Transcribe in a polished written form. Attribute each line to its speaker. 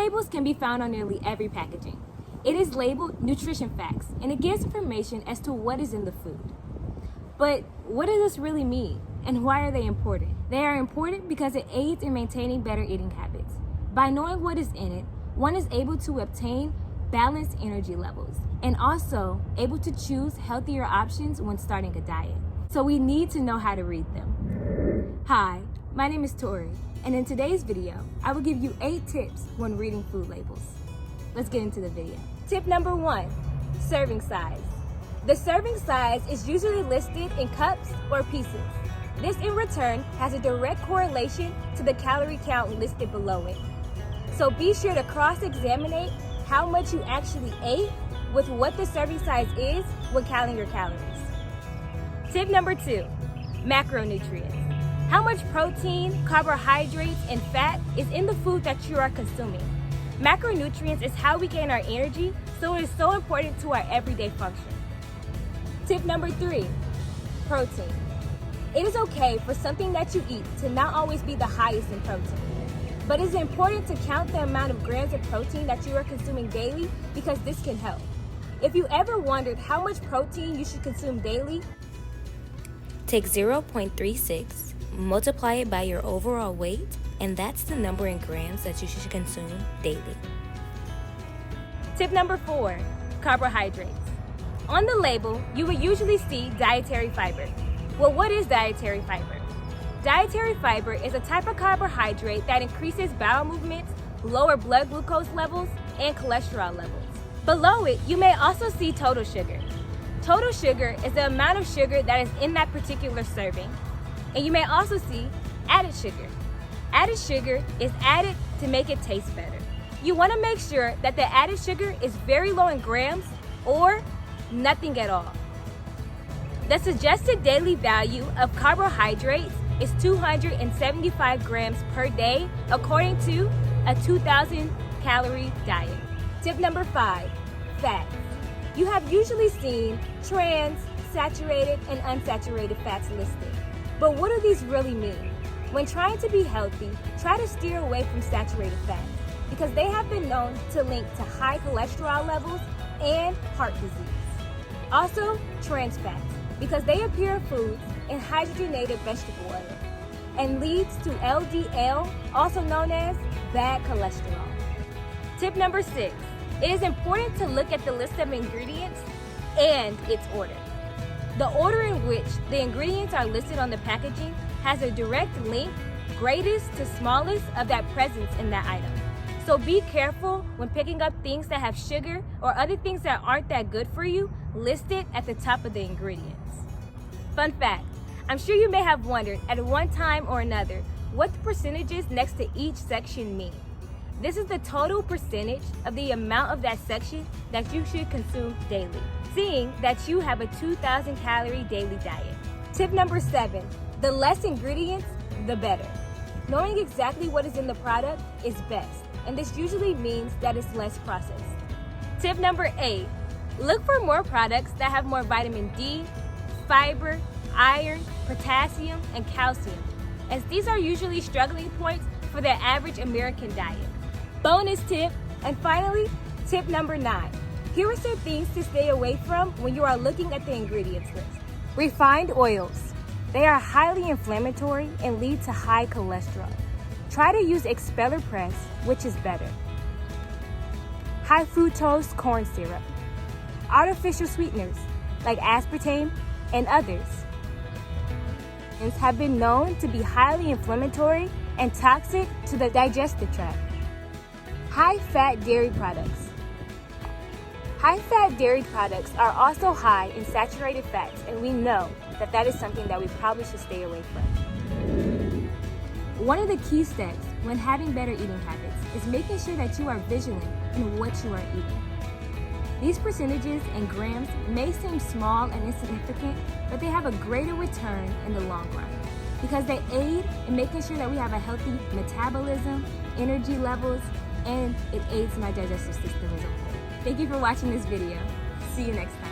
Speaker 1: labels can be found on nearly every packaging. It is labeled nutrition facts, and it gives information as to what is in the food. But what does this really mean, and why are they important? They are important because it aids in maintaining better eating habits. By knowing what is in it, one is able to obtain balanced energy levels and also able to choose healthier options when starting a diet. So we need to know how to read them. Hi, my name is Tori, and in today's video, I will give you 8 tips when reading food labels. Let's get into the video. Tip number 1, serving size. The serving size is usually listed in cups or pieces. This in return has a direct correlation to the calorie count listed below it. So be sure to cross-examine how much you actually ate with what the serving size is when counting your calories. Tip number 2, macronutrients. How much protein, carbohydrates, and fat is in the food that you are consuming. Macronutrients is how we gain our energy, so it is so important to our everyday function. Tip number 3, protein. It is okay for something that you eat to not always be the highest in protein. But it is important to count the amount of grams of protein that you are consuming daily because this can help. If you ever wondered how much protein you should consume daily,
Speaker 2: take 0.36, multiply it by your overall weight, and that's the number in grams that you should consume daily.
Speaker 1: Tip number 4, carbohydrates. On the label, you will usually see dietary fiber. Well, what is dietary fiber? Dietary fiber is a type of carbohydrate that increases bowel movements, lower blood glucose levels, and cholesterol levels. Below it, you may also see total sugar. Total sugar is the amount of sugar that is in that particular serving. And you may also see added sugar. Added sugar is added to make it taste better. You want to make sure that the added sugar is very low in grams or nothing at all. The suggested daily value of carbohydrates is 275 grams per day according to a 2,000 calorie diet. Tip number 5, fats. You have usually seen trans, saturated, and unsaturated fats listed. But what do these really mean? When trying to be healthy, try to steer away from saturated fats because they have been known to link to high cholesterol levels and heart disease. Also, trans fats because they appear in foods and hydrogenated vegetable oil and leads to LDL, also known as bad cholesterol. Tip number 6, it is important to look at the list of ingredients and its order. The order in which the ingredients are listed on the packaging has a direct link, greatest to smallest, of that presence in that item. So be careful when picking up things that have sugar or other things that aren't that good for you listed at the top of the ingredients. Fun fact, I'm sure you may have wondered at one time or another what the percentages next to each section mean. This is the total percentage of the amount of that section that you should consume daily, seeing that you have a 2,000 calorie daily diet. Tip number 7, the less ingredients, the better. Knowing exactly what is in the product is best, and this usually means that it's less processed. Tip number 8, look for more products that have more vitamin D, fiber, iron, potassium, and calcium, as these are usually struggling points for the average American diet. Bonus tip, and finally, tip number 9. Here are some things to stay away from when you are looking at the ingredients list. Refined oils. They are highly inflammatory and lead to high cholesterol. Try to use expeller press, which is better. High fructose corn syrup. Artificial sweeteners, like aspartame and others, have been known to be highly inflammatory and toxic to the digestive tract. High-fat dairy products. High-fat dairy products are also high in saturated fats, and we know that that is something that we probably should stay away from. One of the key steps when having better eating habits is making sure that you are vigilant in what you are eating. These percentages and grams may seem small and insignificant, but they have a greater return in the long run because they aid in making sure that we have a healthy metabolism, energy levels, and it aids in our digestive system as a whole. Thank you for watching this video. See you next time.